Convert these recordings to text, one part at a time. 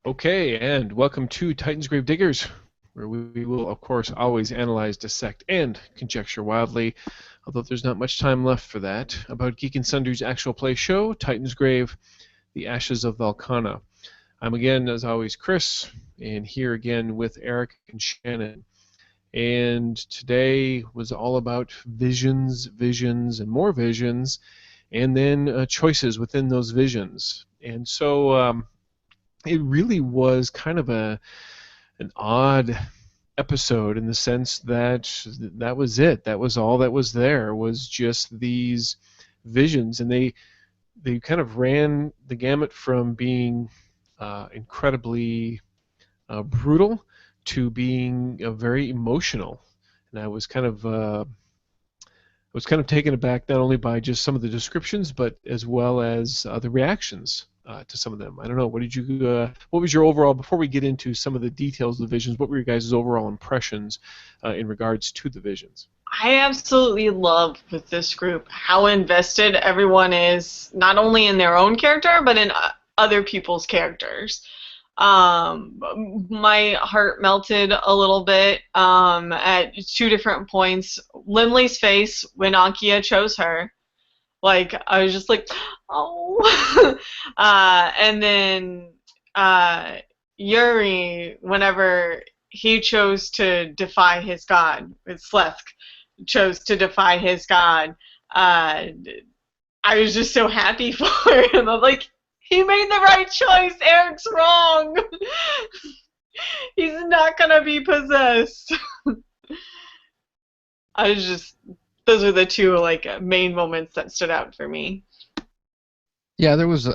Okay, and welcome to Titansgrave Diggers, where we will, of course, always analyze, dissect, and conjecture wildly, although there's not much time left for that, about Geek and Sundry's actual play show, Titansgrave, The Ashes of Valkana. I'm again, as always, Chris, and here again with Eric and Shannon. And today was all about visions, visions, and more visions, and then choices within those visions. And so it really was kind of an odd episode in the sense that that was it. That was all that was there, was just these visions, and they kind of ran the gamut from being incredibly brutal to being very emotional. And I was kind of taken aback not only by just some of the descriptions, but as well as the reactions to some of them. I don't know. What was your overall? Before we get into some of the details of the visions, what were your guys' overall impressions in regards to the visions? I absolutely love with this group how invested everyone is, not only in their own character, but in other people's characters. My heart melted a little bit at two different points. Limley's face when Ankia chose her. Like, I was just like, oh. And then Yuri, whenever he chose to defy his god, with Sleth chose to defy his god. I was just so happy for him. I'm like, he made the right choice. Eric's wrong. He's not gonna be possessed. I was just those are the two main moments that stood out for me. Yeah, there was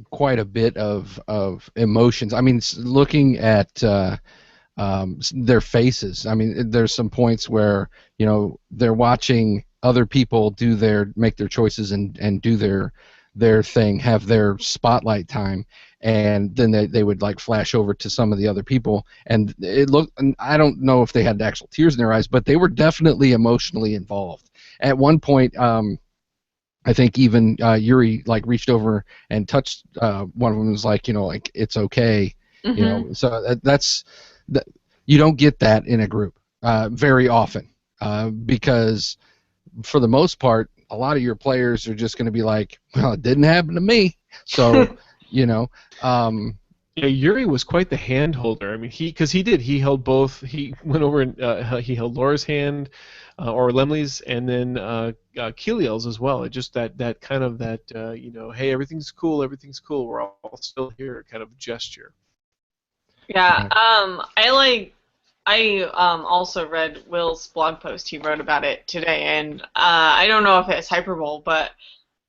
quite a bit of emotions. I mean, looking at their faces. I mean, there's some points where they're watching other people make their choices and do their thing, have their spotlight time, and then they would like flash over to some of the other people, and it looked. And I don't know if they had actual tears in their eyes, but they were definitely emotionally involved. At one point, I think even Yuri like reached over and touched one of them. And was like, like it's okay, Mm-hmm. So that you don't get that in a group very often because for the most part, a lot of your players are just going to be like, well, it didn't happen to me, so you know. Um, Yeah, Yuri was quite the hand holder. I mean, he held both. He went over and he held Laura's hand, or Lemley's, and then Keliel's as well. It just that kind of that hey, everything's cool, we're all still here kind of gesture. Yeah. I also read Will's blog post. He wrote about it today, and I don't know if it's hyperbole, but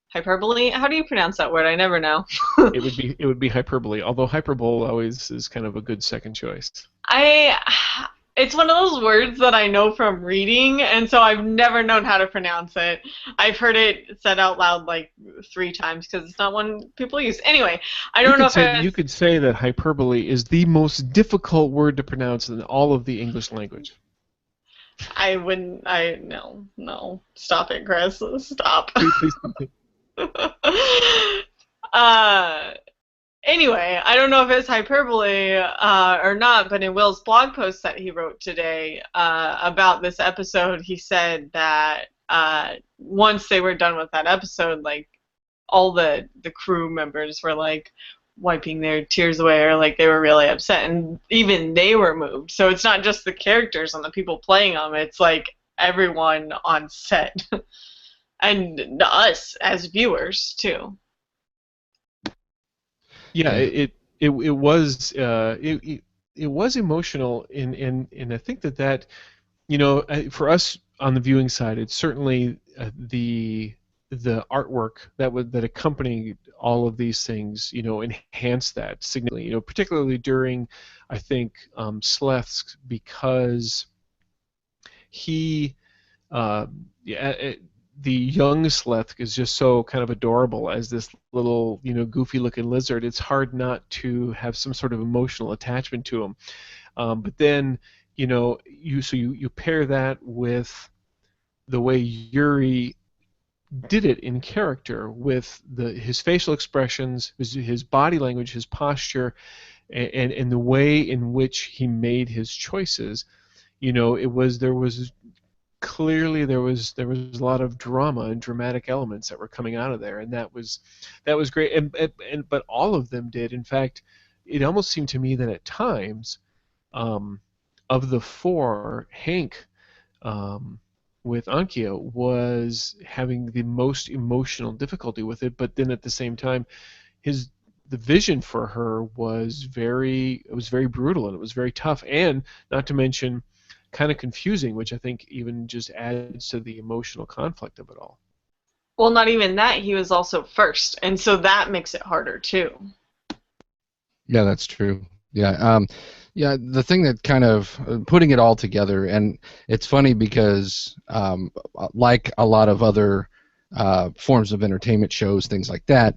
hyperbole. How do you pronounce that word? I never know. It would be hyperbole, although hyperbole always is kind of a good second choice. I it's one of those words that I know from reading, and so I've never known how to pronounce it. I've heard it said out loud like 3 times because it's not one people use. Anyway, I You don't know could if say you it's. could say that hyperbole is the most difficult word to pronounce in all of the English language. I wouldn't. I no no. Stop it, Chris. Stop. Please. uh. Anyway, I don't know if it's hyperbole or not, but in Will's blog post that he wrote today about this episode, he said that once they were done with that episode, like all the crew members were like wiping their tears away, or like they were really upset, and even they were moved. So it's not just the characters and the people playing them; it's like everyone on set and us as viewers too. Yeah, yeah, it was emotional, and I think that for us on the viewing side, it's certainly the artwork that accompanied all of these things, enhanced that significantly. Particularly during, I think, Sleth's, because he yeah, the young Sleth is just so kind of adorable as this little, goofy looking lizard. It's hard not to have some sort of emotional attachment to him. But then, you pair that with the way Yuri did it in character, with his facial expressions, his body language, his posture, and the way in which he made his choices, there was clearly there was a lot of drama and dramatic elements that were coming out of there, and that was great. And but all of them did. In fact, it almost seemed to me that at times, um, of the four, Hank, um, with Ankia, was having the most emotional difficulty with it. But then at the same time, his the vision for her was very brutal, and it was very tough, and not to mention kind of confusing, which I think even just adds to the emotional conflict of it all. Well, not even that. He was also first, and so that makes it harder too. Yeah, that's true. Yeah, yeah. The thing that kind of putting it all together, and it's funny because, like a lot of other forms of entertainment shows, things like that,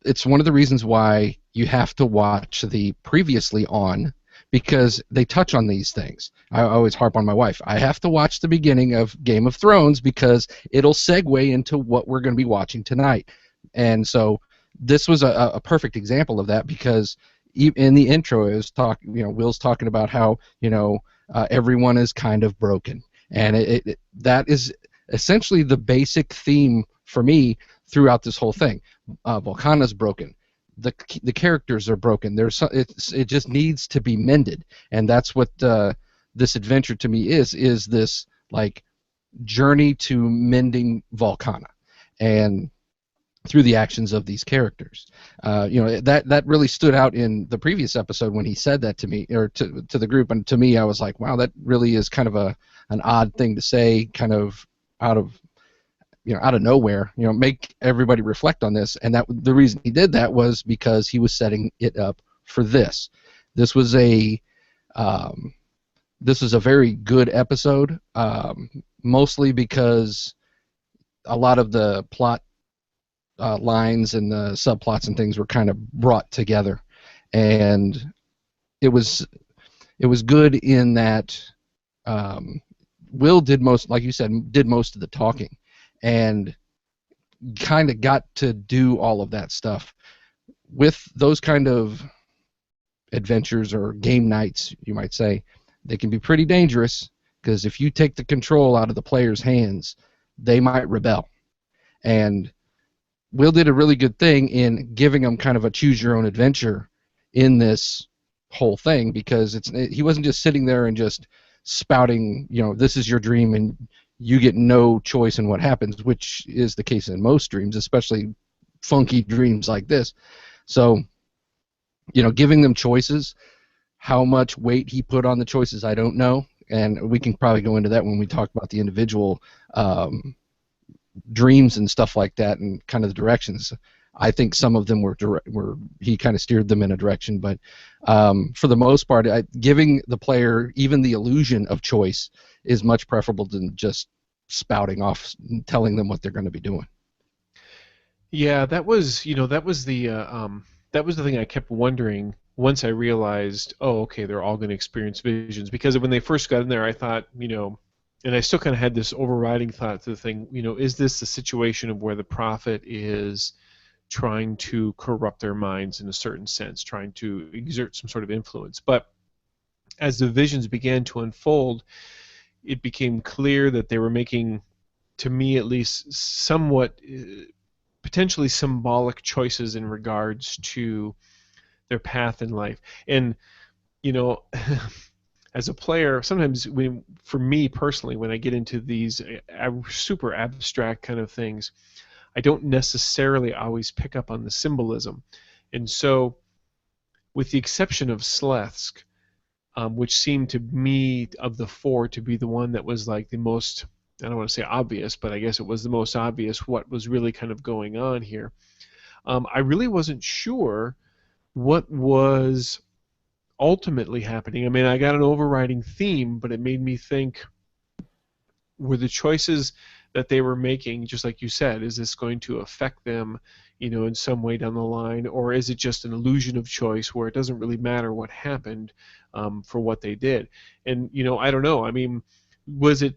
it's one of the reasons why you have to watch the previously on, because they touch on these things. I always harp on my wife. I have to watch the beginning of Game of Thrones because it'll segue into what we're going to be watching tonight. And so this was a perfect example of that, because in the intro it was Will's talking about how everyone is kind of broken, and that is essentially the basic theme for me throughout this whole thing. Volcana's broken. The characters are broken. It just needs to be mended, and that's what this adventure to me is this like journey to mending Volcana, and through the actions of these characters. That really stood out in the previous episode when he said that to me, or to the group, and to me I was like, wow, that really is kind of an odd thing to say, kind of out of nowhere, make everybody reflect on this. And that the reason he did that was because he was setting it up for this. This was a very good episode, mostly because a lot of the plot lines and the subplots and things were kind of brought together, and it was good in that Will did most, like you said, did most of the talking, and kind of got to do all of that stuff. With those kind of adventures or game nights, you might say, they can be pretty dangerous, because if you take the control out of the player's hands, they might rebel. And Will did a really good thing in giving them kind of a choose your own adventure in this whole thing, because he wasn't just sitting there and just spouting, this is your dream and you get no choice in what happens, which is the case in most dreams, especially funky dreams like this. So, giving them choices, how much weight he put on the choices, I don't know, and we can probably go into that when we talk about the individual dreams and stuff like that, and kind of the directions. I think some of them were he kind of steered them in a direction, but for the most part, giving the player even the illusion of choice is much preferable than just spouting off, telling them what they're going to be doing. Yeah, that was the thing I kept wondering once I realized, oh, okay, they're all going to experience visions. Because when they first got in there, I thought, and I still kind of had this overriding thought to the thing, is this a situation of where the prophet is trying to corrupt their minds in a certain sense, trying to exert some sort of influence? But as the visions began to unfold, it became clear that they were making, to me at least, somewhat potentially symbolic choices in regards to their path in life. And as a player, sometimes for me personally, when I get into these super abstract kind of things, I don't necessarily always pick up on the symbolism. And so, with the exception of Slesk, which seemed to me, of the four, to be the one that was like the most, I don't want to say obvious, but I guess it was the most obvious what was really kind of going on here. I really wasn't sure what was ultimately happening. I mean, I got an overriding theme, but it made me think, were the choices that they were making, just like you said, is this going to affect them, in some way down the line, or is it just an illusion of choice where it doesn't really matter what happened for what they did? And I don't know. I mean, was it?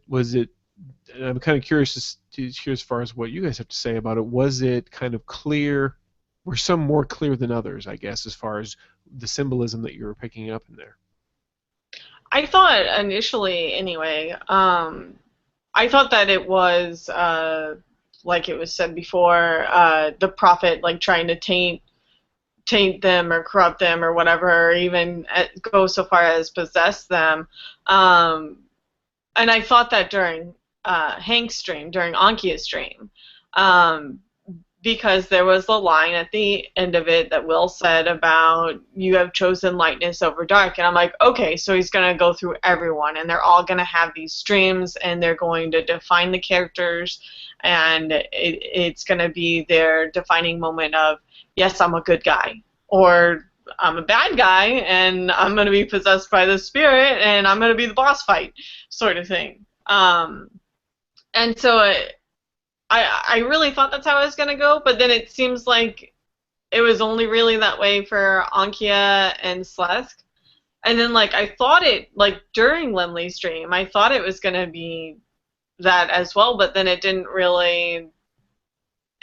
I'm kind of curious to hear as far as what you guys have to say about it. Was it kind of clear were some more clear than others, I guess, as far as the symbolism that you were picking up in there. I thought initially, anyway, I thought that it was, like it was said before, the prophet like trying to taint them or corrupt them or whatever, or even go so far as possess them. Um, and I thought that during Hank's stream, during Ankia's stream, um, because there was the line at the end of it that Will said about you have chosen lightness over dark, and I'm like, okay, so he's gonna go through everyone, and they're all gonna have these streams, and they're going to define the characters, and it's gonna be their defining moment of, yes, I'm a good guy, or I'm a bad guy, and I'm gonna be possessed by the spirit, and I'm gonna be the boss fight, sort of thing. And so I really thought that's how it was going to go, but then it seems like it was only really that way for Ankia and Slesk. And then, like, I thought it, like, during Lemley's stream, I thought it was going to be that as well, but then it didn't really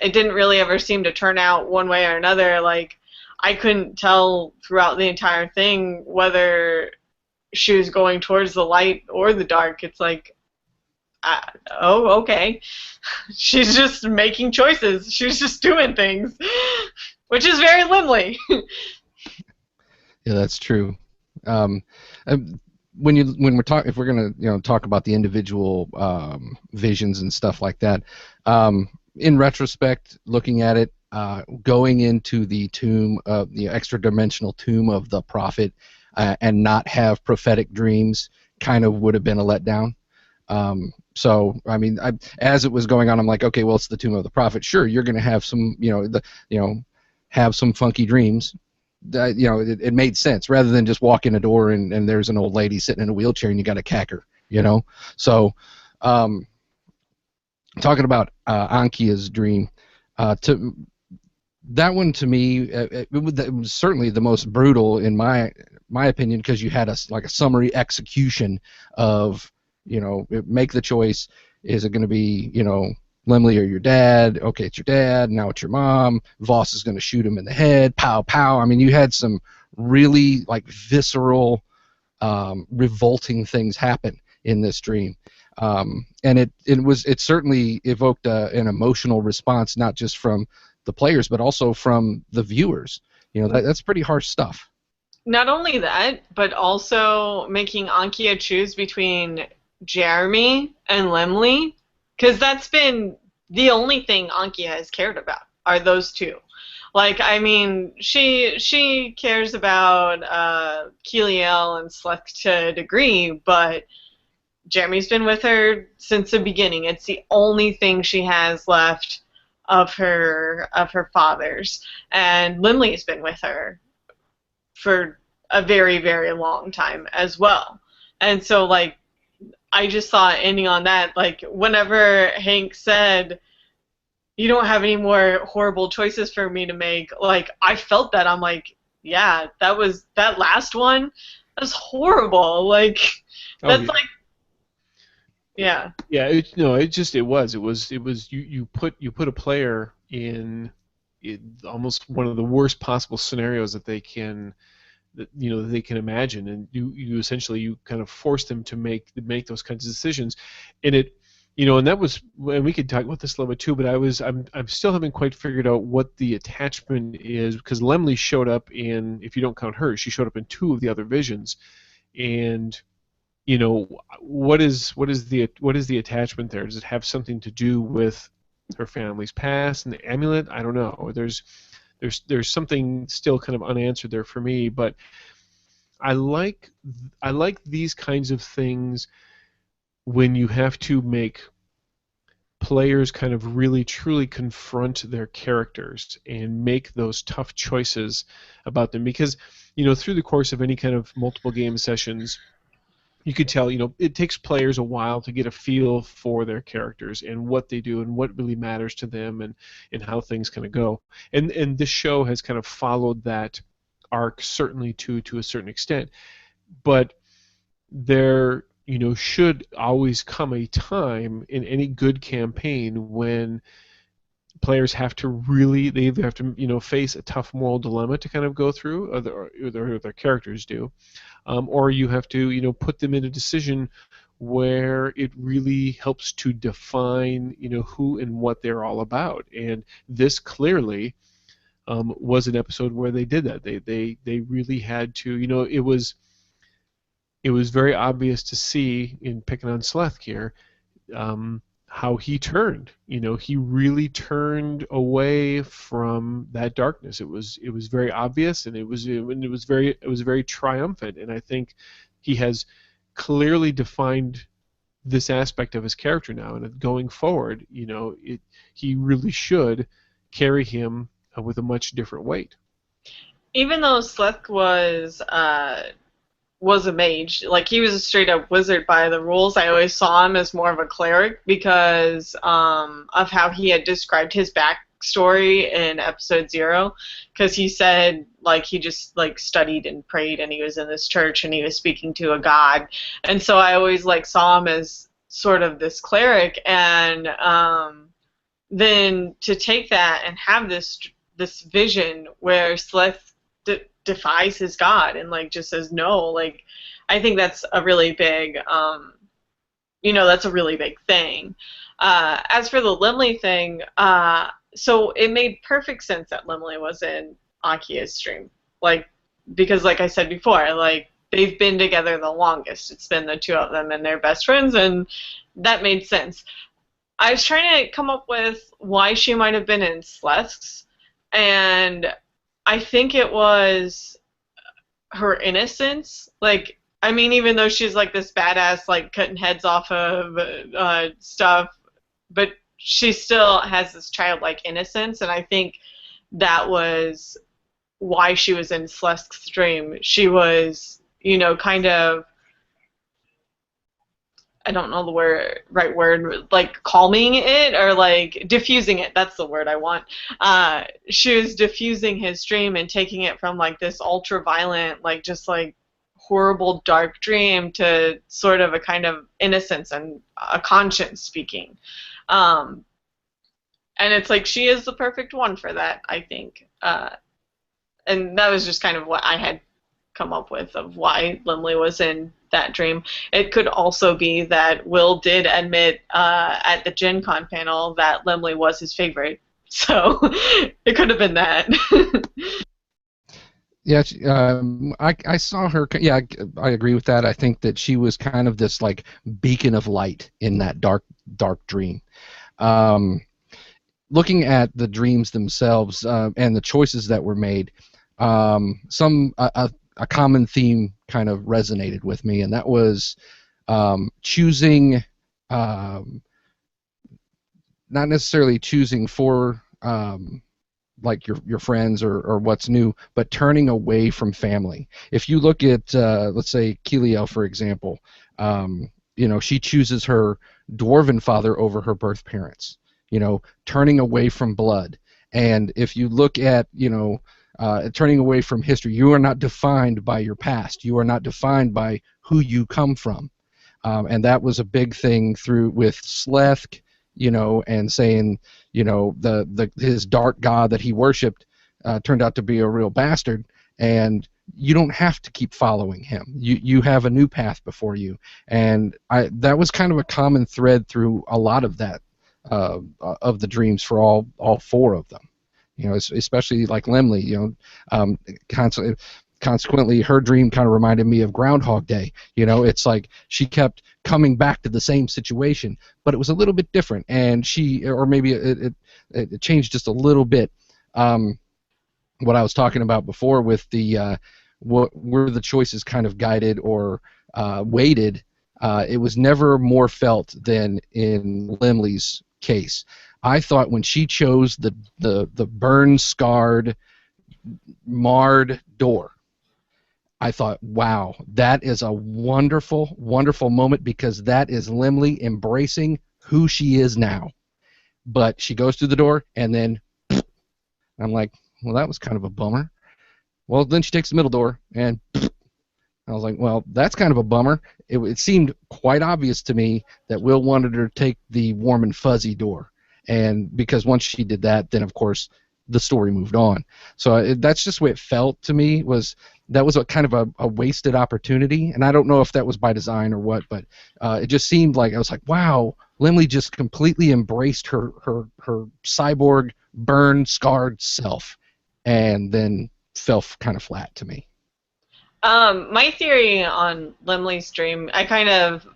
ever seem to turn out one way or another. Like, I couldn't tell throughout the entire thing whether she was going towards the light or the dark. It's like, oh, okay. She's just making choices. She's just doing things, which is very Limley. Yeah, that's true. When we're talking, if we're gonna talk about the individual visions and stuff like that, in retrospect, looking at it, going into the tomb, the extra-dimensional tomb of the prophet, and not have prophetic dreams, kind of would have been a letdown. So I mean, as it was going on, I'm like, okay, well, it's the tomb of the prophet. Sure, you're going to have some, have some funky dreams. It made sense rather than just walk in a door and there's an old lady sitting in a wheelchair and you got to cack her. So talking about Ankia's dream, that one to me, it was certainly the most brutal in my opinion, because you had a summary execution of. Make the choice. Is it going to be, Lemley or your dad? Okay, it's your dad. Now it's your mom. Voss is going to shoot him in the head. Pow, pow. I mean, you had some really visceral, revolting things happen in this dream, and it certainly evoked an emotional response, not just from the players but also from the viewers. That's pretty harsh stuff. Not only that, but also making Ankia choose between Jeremy and Lemley, because that's been the only thing Ankia has cared about, are those two. Like, I mean, she cares about Keliel and Slesk to a degree, but Jeremy's been with her since the beginning. It's the only thing she has left of her father's, and Lemley's been with her for a very, very long time as well. And so, like, I just saw it ending on that. Like, whenever Hank said, you don't have any more horrible choices for me to make, like, I felt that. I'm like, yeah, that last one, that was horrible. Like, that's like, yeah. Yeah, it was you put a player in almost one of the worst possible scenarios that they can imagine, and you essentially kind of force them to make those kinds of decisions, and and we could talk about this a little bit too, but I'm still haven't quite figured out what the attachment is, because Lemley showed up in, if you don't count her, she showed up in 2 of the other visions, and what is the attachment there? Does it have something to do with her family's past and the amulet? I don't know. There's something still kind of unanswered there for me, but I like these kinds of things when you have to make players kind of really truly confront their characters and make those tough choices about them, because through the course of any kind of multiple game sessions, you could tell, it takes players a while to get a feel for their characters and what they do and what really matters to them, and how things kind of go. And this show has kind of followed that arc, certainly to a certain extent. But there, should always come a time in any good campaign when players have to really, they either have to, face a tough moral dilemma to kind of go through, or their characters do, or you have to, put them in a decision where it really helps to define, who and what they're all about. And this clearly was an episode where they did that. They really had to, it was very obvious to see in picking on Sleth here, how he turned. He really turned away from that darkness. It was very obvious, and it was very triumphant. And I think he has clearly defined this aspect of his character now, and going forward, he really should carry him with a much different weight. Even though Sleth was a mage, like he was a straight up wizard by the rules, I always saw him as more of a cleric because of how he had described his backstory in episode 0, because he said like he just like studied and prayed, and he was in this church and he was speaking to a god, and so I always like saw him as sort of this cleric. And then to take that and have this vision where Sleth defies his god and like just says no, like I think that's a really big that's a really big thing. As for the Limley thing, so it made perfect sense that Limley was in Akia's stream, like, because like I said before, like they've been together the longest. It's been the two of them and they're best friends, and that made sense. I was trying to come up with why she might have been in Sleth's, and I think it was her innocence. Like, I mean, even though she's like this badass, like cutting heads off of stuff, but she still has this childlike innocence, and I think that was why she was in Sleth's stream. She was, kind of, I don't know the right word, like calming it or like diffusing it. That's the word I want. She was diffusing his dream and taking it from like this ultra violent, like just like horrible dark dream to sort of a kind of innocence and a conscience speaking. And it's like she is the perfect one for that, I think. And that was just kind of what I had come up with of why Limley was in that dream. It could also be that Will did admit at the Gen Con panel that Limley was his favorite, so it could have been that. Yeah, I saw her. Yeah, I agree with that. I think that she was kind of this like beacon of light in that dark dream. Looking at the dreams themselves and the choices that were made, a common theme kind of resonated with me, and that was choosing, not necessarily choosing for like your friends or what's new, but turning away from family. If you look at let's say Keliel, for example, she chooses her dwarven father over her birth parents, turning away from blood. And if you look at turning away from history, you are not defined by your past. You are not defined by who you come from. And that was a big thing with Sleth, and saying, his dark god that he worshipped turned out to be a real bastard, and you don't have to keep following him. You have a new path before you. And that was kind of a common thread through a lot of that, of the dreams for all four of them. Especially like Limley, consequently, her dream kind of reminded me of Groundhog Day. It's like she kept coming back to the same situation, but it was a little bit different, and maybe it changed just a little bit. What I was talking about before with the what were the choices kind of guided or weighted, it was never more felt than in Limley's case. I thought when she chose the burn-scarred, marred door, I thought, wow, that is a wonderful, wonderful moment, because that is Limley embracing who she is now. But she goes through the door, and then I'm like, well, that was kind of a bummer. Well, then she takes the middle door, and I was like, well, that's kind of a bummer. It seemed quite obvious to me that Will wanted her to take the warm and fuzzy door. And because once she did that, then of course the story moved on. So that's just the way it felt to me. That was a kind of a wasted opportunity, and I don't know if that was by design or what, but it just seemed like I was like, wow, Lemley just completely embraced her cyborg, burned, scarred self, and then fell kind of flat to me. My theory on Lemley's dream, I kind of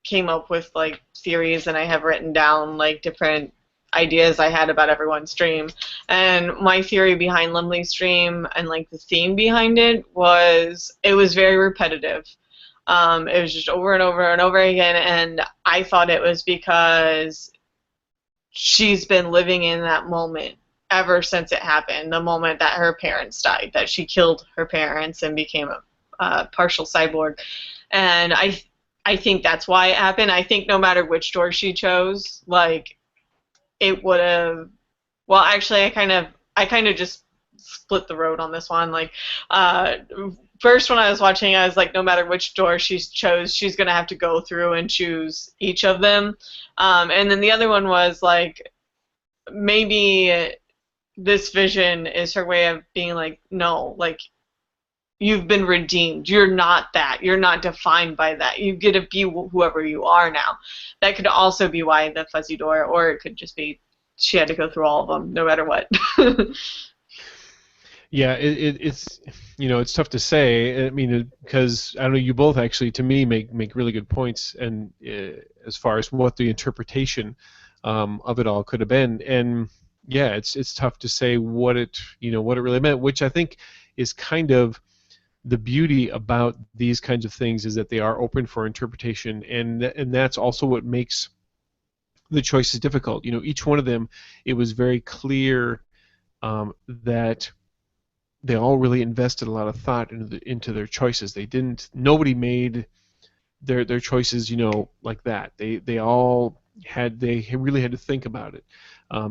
came up with like theories, and I have written down like different ideas I had about everyone's dream. And my theory behind Lemley's dream and like the theme behind it was very repetitive. It was just over and over and over again, and I thought it was because she's been living in that moment ever since it happened, the moment that her parents died, that she killed her parents and became a partial cyborg. And I think that's why it happened. I think no matter which door she chose, like, it would have. Well, actually, I kind of just split the road on this one. Like, first when I was watching, I was like, no matter which door she chose, she's gonna have to go through and choose each of them. And then the other one was like, maybe this vision is her way of being like, no, like, you've been redeemed. You're not that. You're not defined by that. You get to be whoever you are now. That could also be why the fuzzy door, or it could just be she had to go through all of them, no matter what. Yeah, it's it's tough to say. I mean, because I don't know, you both actually, to me, make really good points, and as far as what the interpretation of it all could have been, and yeah, it's tough to say what it really meant, which I think is kind of the beauty about these kinds of things, is that they are open for interpretation, and that's also what makes the choices difficult. Each one of them, it was very clear that they all really invested a lot of thought into their choices. Nobody made their choices, like that. They really had to think about it.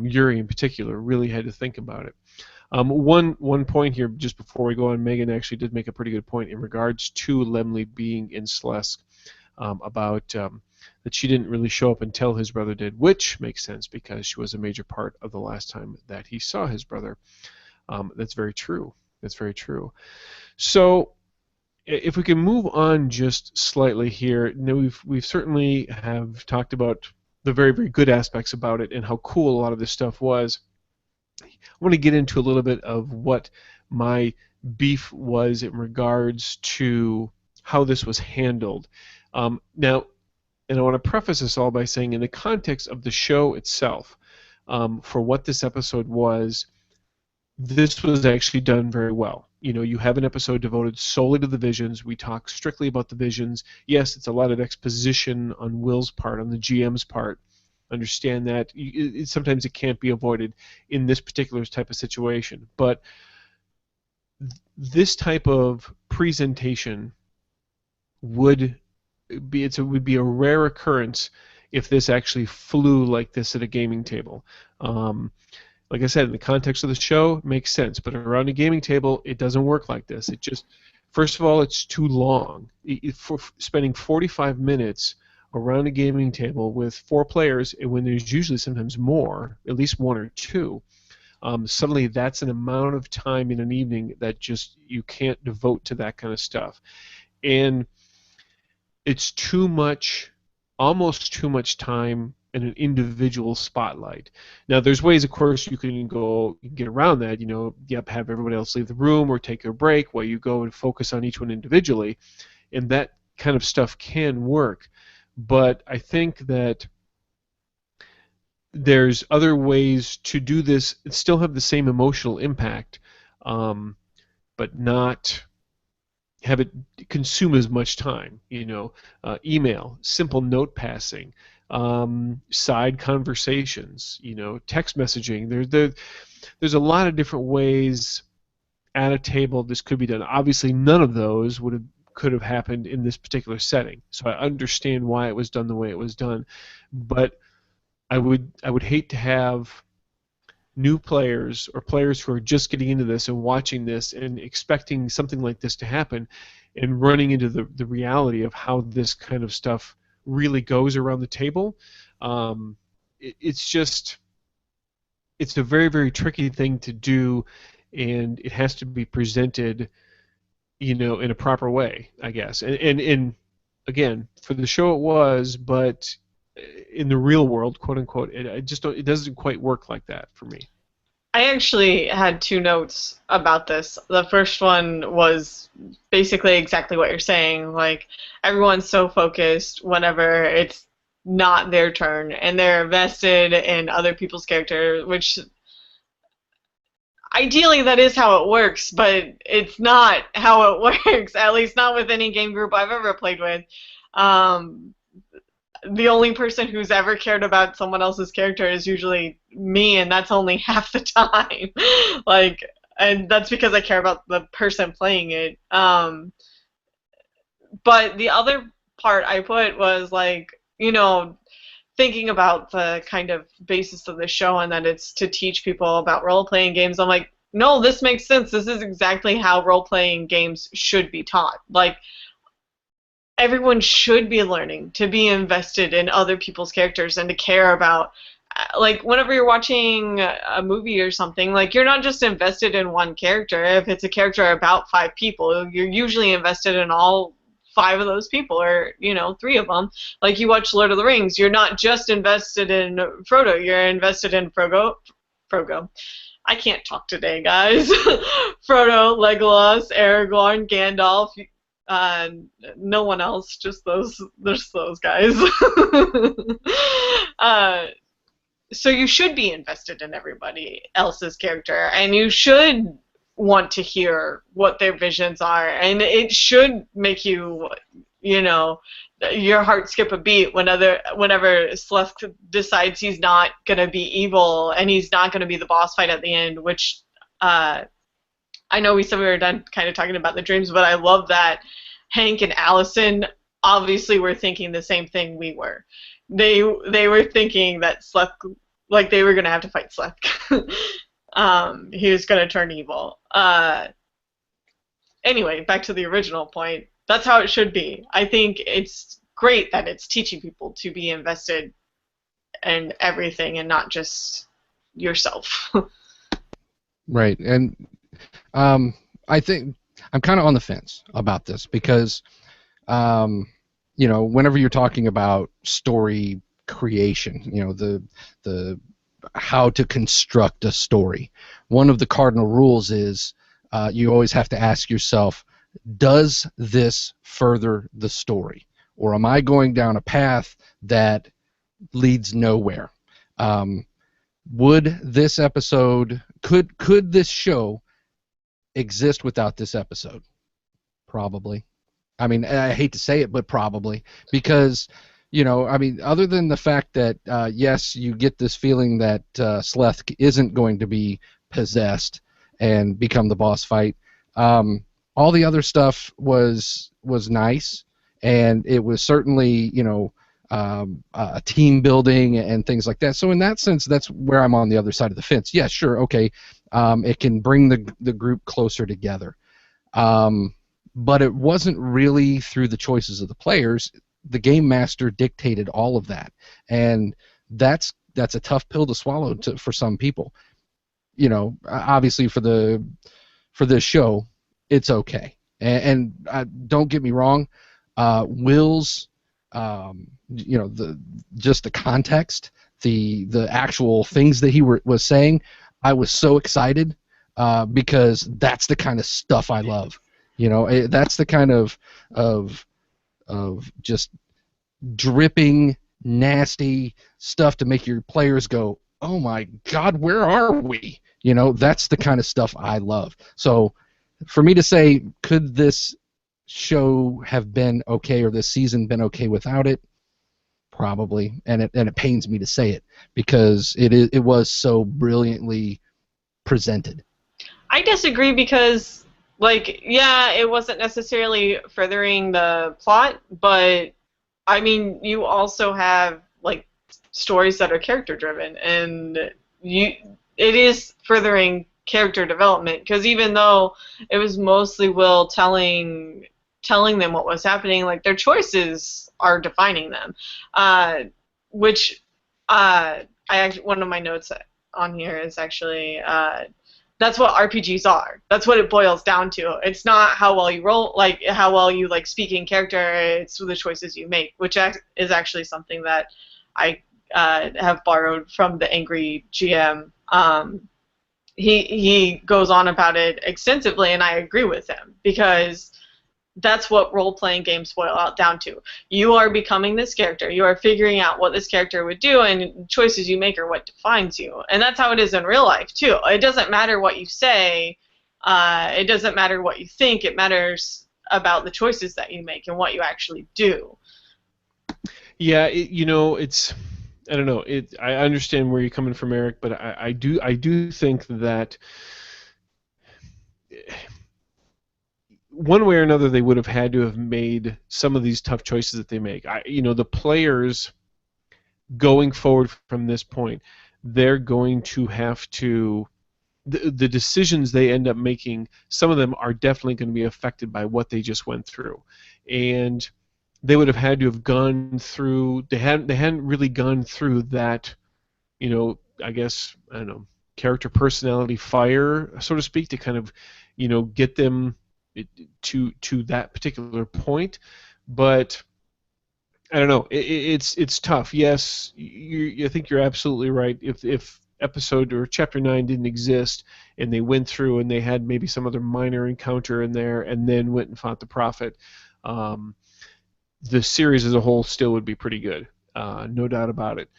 Yuri in particular really had to think about it. One point here, just before we go on, Megan actually did make a pretty good point in regards to Lemley being in Slesk, about that she didn't really show up until his brother did, which makes sense because she was a major part of the last time that he saw his brother. That's very true. That's very true. So, if we can move on just slightly here, we've certainly have talked about the very, very good aspects about it and how cool a lot of this stuff was. I want to get into a little bit of what my beef was in regards to how this was handled. Now, and I want to preface this all by saying, in the context of the show itself, for what this episode was, this was actually done very well. You have an episode devoted solely to the visions. We talk strictly about the visions. Yes, it's a lot of exposition on Will's part, on the GM's part. Understand that. Sometimes it can't be avoided in this particular type of situation. But this type of presentation would be a rare occurrence if this actually flew like this at a gaming table. Like I said, in the context of the show, it makes sense, but around a gaming table, it doesn't work like this. It just, first of all, it's too long. For spending 45 minutes around a gaming table with 4 players, and when there's usually sometimes more, at least 1 or 2, suddenly that's an amount of time in an evening that just you can't devote to that kind of stuff. And it's too much, almost too much time in an individual spotlight. Now, there's ways, of course, you can get around that. Have everybody else leave the room or take a break while you go and focus on each one individually, and that kind of stuff can work. But I think that there's other ways to do this and still have the same emotional impact, but not have it consume as much time. Email, simple note passing, side conversations, text messaging. There's a lot of different ways at a table this could be done. Obviously, none of those could have happened in this particular setting. So I understand why it was done the way it was done, but I would hate to have new players or players who are just getting into this and watching this and expecting something like this to happen and running into the reality of how this kind of stuff really goes around the table. It's just, it's a very, very tricky thing to do, and it has to be presented, in a proper way, I guess. And again, for the show it was, but in the real world, quote unquote, it doesn't quite work like that for me. I actually had two notes about this. The first one was basically exactly what you're saying. Like, everyone's so focused whenever it's not their turn, and they're invested in other people's character, which ideally that is how it works, but it's not how it works, at least not with any game group I've ever played with. Um, the only person who's ever cared about someone else's character is usually me, and that's only half the time. Like, and that's because I care about the person playing it. But the other part I put was like, thinking about the kind of basis of the show and that it's to teach people about role-playing games. I'm like, no, this makes sense. This is exactly how role-playing games should be taught. Like, everyone should be learning to be invested in other people's characters and to care about, like, whenever you're watching a movie or something, like, you're not just invested in one character. If it's a character about 5 people, you're usually invested in all 5 of those people, or 3 of them. Like, you watch Lord of the Rings, you're not just invested in Frodo, you're invested in Frogo. I can't talk today, guys. Frodo, Legolas, Aragorn, Gandalf. No one else, just those guys. So you should be invested in everybody else's character, and you should want to hear what their visions are, and it should make you, your heart skip a beat whenever Sleth decides he's not going to be evil and he's not going to be the boss fight at the end, which I know we said we were done kind of talking about the dreams, but I love that Hank and Allison obviously were thinking the same thing we were. They were thinking that Sleth, like, they were going to have to fight Sleth. He was going to turn evil. Anyway, back to the original point. That's how it should be. I think it's great that it's teaching people to be invested in everything and not just yourself. Right, and I think I'm kind of on the fence about this because, whenever you're talking about story creation, the how to construct a story, one of the cardinal rules is you always have to ask yourself, does this further the story, or am I going down a path that leads nowhere? Would this episode, could this show exist without this episode? Probably. I mean, I hate to say it, but probably, because other than the fact that yes, you get this feeling that Sleth isn't going to be possessed and become the boss fight. All the other stuff was nice, and it was certainly a team building and things like that. So in that sense, that's where I'm on the other side of the fence. Yeah, sure, okay, it can bring the group closer together, but it wasn't really through the choices of the players. The game master dictated all of that, and that's a tough pill to swallow for some people. Obviously for this show, it's okay, and don't get me wrong, Will's, just the context, the actual things that he was saying, I was so excited because that's the kind of stuff I love. That's the kind of just dripping, nasty stuff to make your players go, oh my God, where are we? That's the kind of stuff I love. So for me to say, could this show have been okay, or this season been okay without it? Probably, and it pains me to say it because it was so brilliantly presented. I disagree because, like, yeah, it wasn't necessarily furthering the plot, but I mean, you also have, like, stories that are character driven, and it is furthering character development, because even though it was mostly Will telling them what was happening, like, their choices are defining them, which one of my notes on here is actually that's what RPGs are. That's what it boils down to. It's not how well you roll, like how well you like speak in character. It's the choices you make, which is actually something that I have borrowed from the Angry GM. He goes on about it extensively, and I agree with him because that's what role-playing games boil out down to. You are becoming this character. You are figuring out what this character would do, and choices you make are what defines you. And that's how it is in real life, too. It doesn't matter what you say. It doesn't matter what you think. It matters about the choices that you make and what you actually do. Yeah, it's... I don't know. I understand where you're coming from, Eric, but I do think that one way or another they would have had to have made some of these tough choices that they make. The players going forward from this point, they're going to have to the decisions they end up making. Some of them are definitely going to be affected by what they just went through, and they would have had to have gone through. They hadn't really gone through that. I guess I don't know, character personality fire, so to speak, to kind of get them to that particular point. But I don't know. It's tough. Yes, I think you're absolutely right. If episode or chapter 9 didn't exist and they went through and they had maybe some other minor encounter in there and then went and fought the prophet, the series as a whole still would be pretty good, no doubt about it.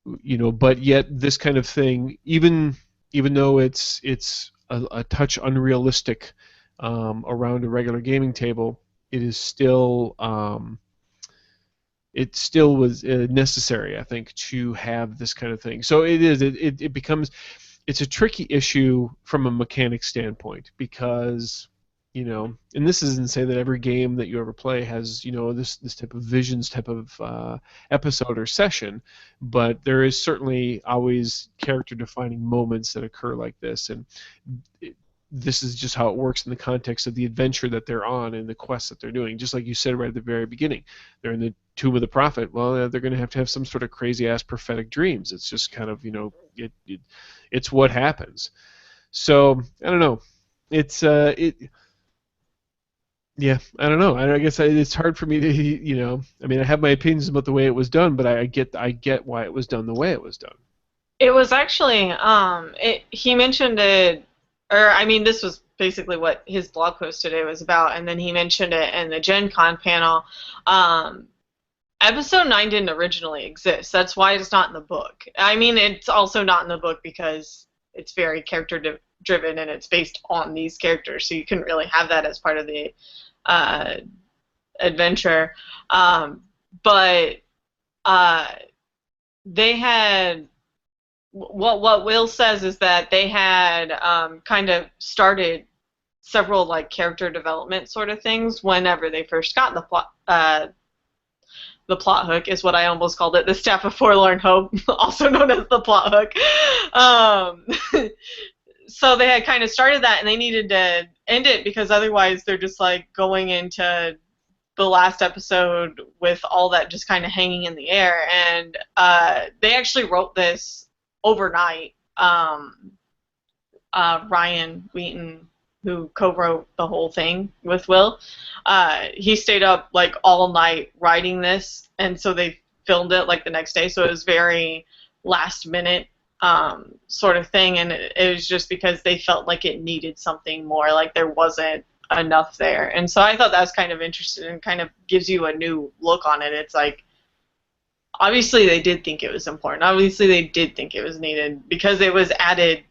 But yet this kind of thing, even though it's a touch unrealistic around a regular gaming table, it is still it still was necessary, I think, to have this kind of thing. So it becomes it's a tricky issue from a mechanic standpoint because and this isn't to say that every game that you ever play has this type of visions type of episode or session, but there is certainly always character defining moments that occur like this, and this is just how it works in the context of the adventure that they're on and the quest that they're doing. Just like you said right at the very beginning, they're in the tomb of the prophet. Well, they're going to have some sort of crazy ass prophetic dreams. It's just kind of it's what happens. So I don't know. Yeah, I don't know. I guess it's hard for me to, I mean, I have my opinions about the way it was done, but I get why it was done the way it was done. It was actually, he mentioned it, or I mean, this was basically what his blog post today was about, and then he mentioned it in the Gen Con panel. Episode 9 didn't originally exist. That's why it's not in the book. I mean, it's also not in the book because it's very character-driven and it's based on these characters, so you couldn't really have that as part of the adventure, but they had what Will says is that they had kind of started several like character development sort of things whenever they first got the plot hook is what I almost called it, the Staff of Forlorn Hope, also known as the plot hook. So they had kind of started that, and they needed to end it because otherwise they're just like going into the last episode with all that just kind of hanging in the air. And they actually wrote this overnight. Ryan Wheaton, who co-wrote the whole thing with Will, he stayed up like all night writing this, and so they filmed it like the next day. So it was very last minute. Sort of thing, and it was just because they felt like it needed something more, like there wasn't enough there. And so I thought that was kind of interesting and kind of gives you a new look on it. It's like, obviously they did think it was important. Obviously they did think it was needed because it was added.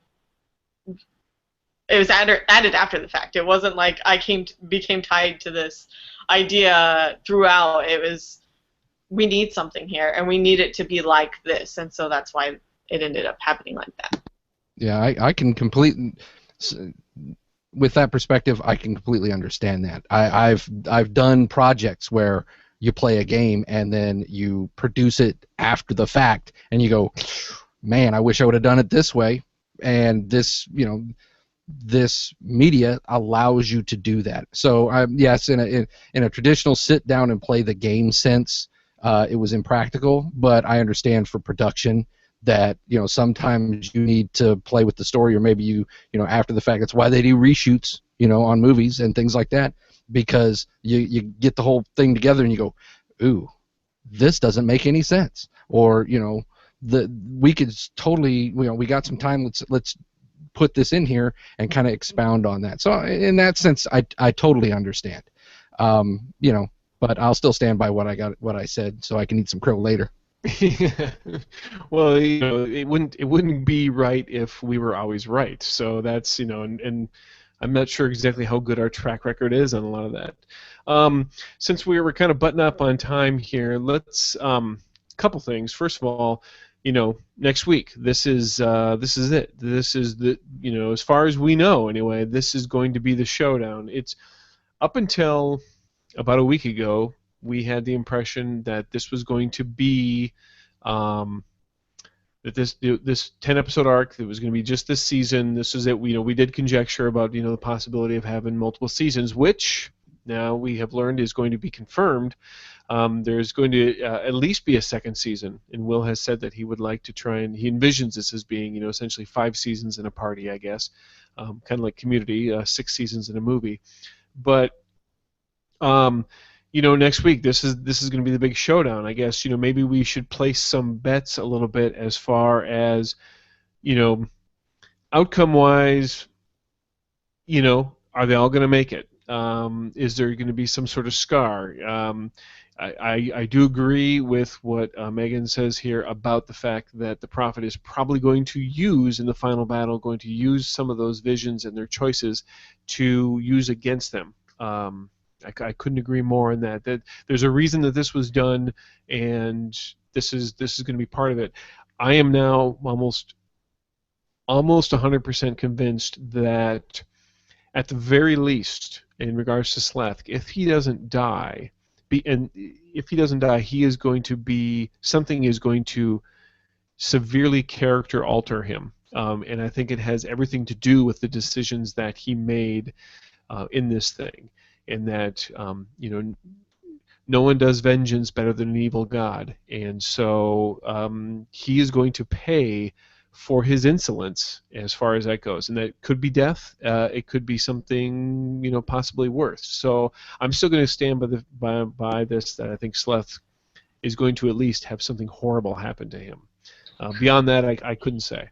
It was added after the fact. It wasn't like I became tied to this idea throughout. It was, we need something here, and we need it to be like this, and so that's why it ended up happening like that. Yeah, I can completely, with that perspective, I can completely understand that. I've done projects where you play a game and then you produce it after the fact, and you go, man, I wish I would have done it this way. And this, this media allows you to do that. So yes, in a traditional sit down and play the game sense, it was impractical, but I understand for production that sometimes you need to play with the story, or maybe after the fact. That's why they do reshoots on movies and things like that, because you get the whole thing together and you go, ooh, this doesn't make any sense, or we could totally, we got some time, let's put this in here and kind of expound on that. So in that sense, I totally understand. But I'll still stand by what I said, so I can eat some crow later. Well, it wouldn't be right if we were always right. So that's, and I'm not sure exactly how good our track record is on a lot of that. Since we were kind of butting up on time here, let's couple things. First of all, next week, this is it. This is the, as far as we know anyway, this is going to be the showdown. It's up until about a week ago, we had the impression that this was going to be that this 10-episode arc that was going to be just this season. This is it. We did conjecture about the possibility of having multiple seasons, which now we have learned is going to be confirmed. There's going to at least be a second season, and Will has said that he would like to try, and he envisions this as being essentially 5 seasons in a party, I guess, kind of like Community, 6 seasons in a movie. But next week this is going to be the big showdown. I guess maybe we should place some bets a little bit as far as outcome-wise. Are they all going to make it? Is there going to be some sort of scar? I do agree with what Megan says here about the fact that the Prophet is probably going to use in the final battle, going to use some of those visions and their choices to use against them. I couldn't agree more on that. That there's a reason that this was done, and this is going to be part of it. I am now almost 100% convinced that, at the very least, in regards to Sleth, if he doesn't die, he is going to be, something is going to severely character alter him, and I think it has everything to do with the decisions that he made in this thing. In that, no one does vengeance better than an evil god, and so he is going to pay for his insolence as far as that goes, and that could be death. It could be something possibly worse. So I'm still going to stand by this, that I think Sleth is going to at least have something horrible happen to him. Beyond that, I couldn't say.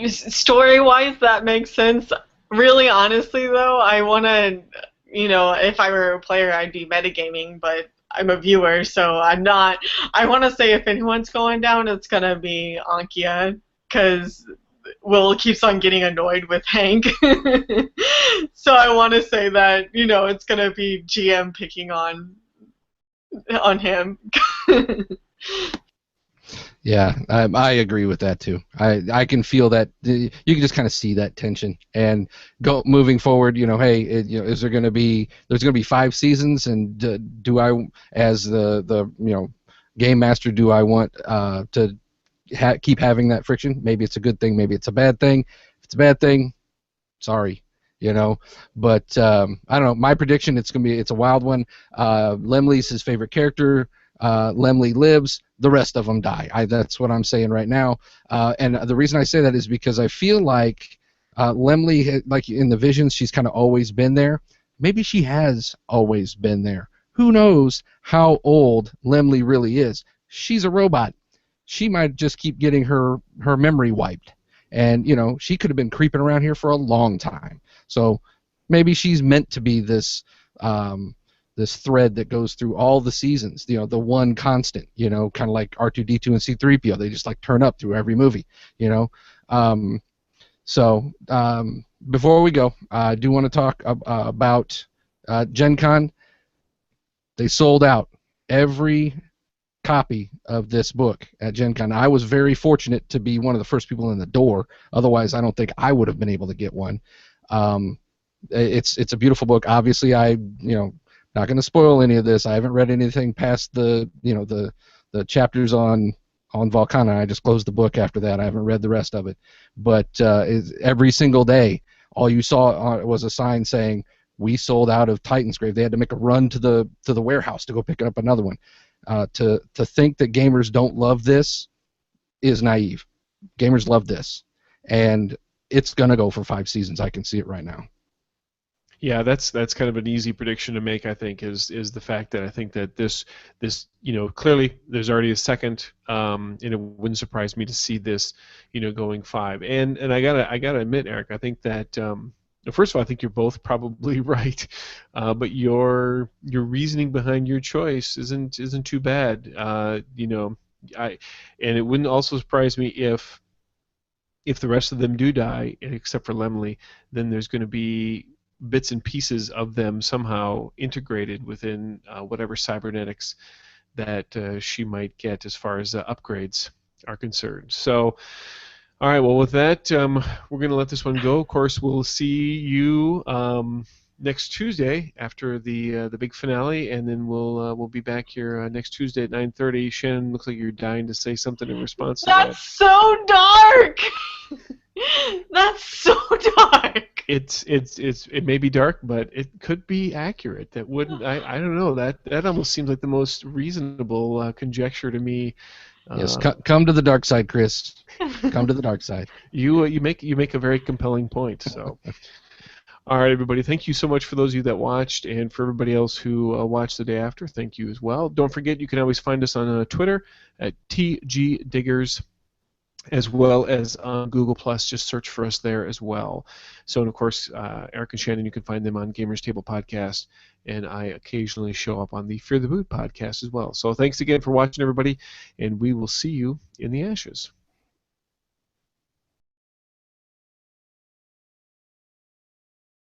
Story-wise, that makes sense. Really, honestly, though, I want to, if I were a player, I'd be metagaming, but I'm a viewer, so I'm not. I want to say if anyone's going down, it's going to be Ankia, because Will keeps on getting annoyed with Hank. So I want to say that, it's going to be GM picking on him. Yeah, I agree with that too. I can feel that. You can just kind of see that tension, and moving forward. Hey, is there going to be? There's going to be 5 seasons, and do I, as the game master, do I want to keep having that friction? Maybe it's a good thing. Maybe it's a bad thing. If it's a bad thing, sorry. But I don't know. My prediction, it's a wild one. Lemley's his favorite character. Lemley lives, the rest of them die. That's what I'm saying right now. And the reason I say that is because I feel like Lemley, like in the visions, she's kind of always been there. Maybe she has always been there. Who knows how old Lemley really is? She's a robot. She might just keep getting her memory wiped. And, she could have been creeping around here for a long time. So maybe she's meant to be this thread that goes through all the seasons, the one constant, kind of like R2-D2 and C-3PO. They just like turn up through every movie, So before we go, I do want to talk about Gen Con. They sold out every copy of this book at Gen Con. I was very fortunate to be one of the first people in the door. Otherwise, I don't think I would have been able to get one. It's a beautiful book. Obviously, not going to spoil any of this. I haven't read anything past the chapters on Valkana. I just closed the book after that. I haven't read the rest of it. But every single day, all you saw was a sign saying, "We sold out of Titansgrave." They had to make a run to the warehouse to go pick up another one. To think that gamers don't love this is naive. Gamers love this, and it's gonna go for 5 seasons. I can see it right now. Yeah, that's kind of an easy prediction to make. I think is the fact that I think that this clearly there's already a second, and it wouldn't surprise me to see this going 5. And I gotta admit, Eric, I think that first of all, I think you're both probably right, but your reasoning behind your choice isn't too bad. And it wouldn't also surprise me if the rest of them do die, except for Lemley, then there's going to be bits and pieces of them somehow integrated within whatever cybernetics that she might get as far as upgrades are concerned. So, all right, well, with that, we're going to let this one go. Of course, we'll see you next Tuesday after the big finale, and then we'll be back here next Tuesday at 9:30. Shannon, looks like you're dying to say something in response to that. That's so dark. That's so dark. It may be dark, but it could be accurate. That wouldn't I don't know, that almost seems like the most reasonable conjecture to me. Yes, come to the dark side, Chris. Come to the dark side. You make a very compelling point. So, all right, everybody, thank you so much for those of you that watched, and for everybody else who watched the day after, thank you as well. Don't forget, you can always find us on Twitter at TGDiggers, as well as on Google+. Just search for us there as well. So, and of course, Eric and Shannon, you can find them on Gamers Table Podcast, and I occasionally show up on the Fear the Boot podcast as well. So thanks again for watching, everybody, and we will see you in the Ashes.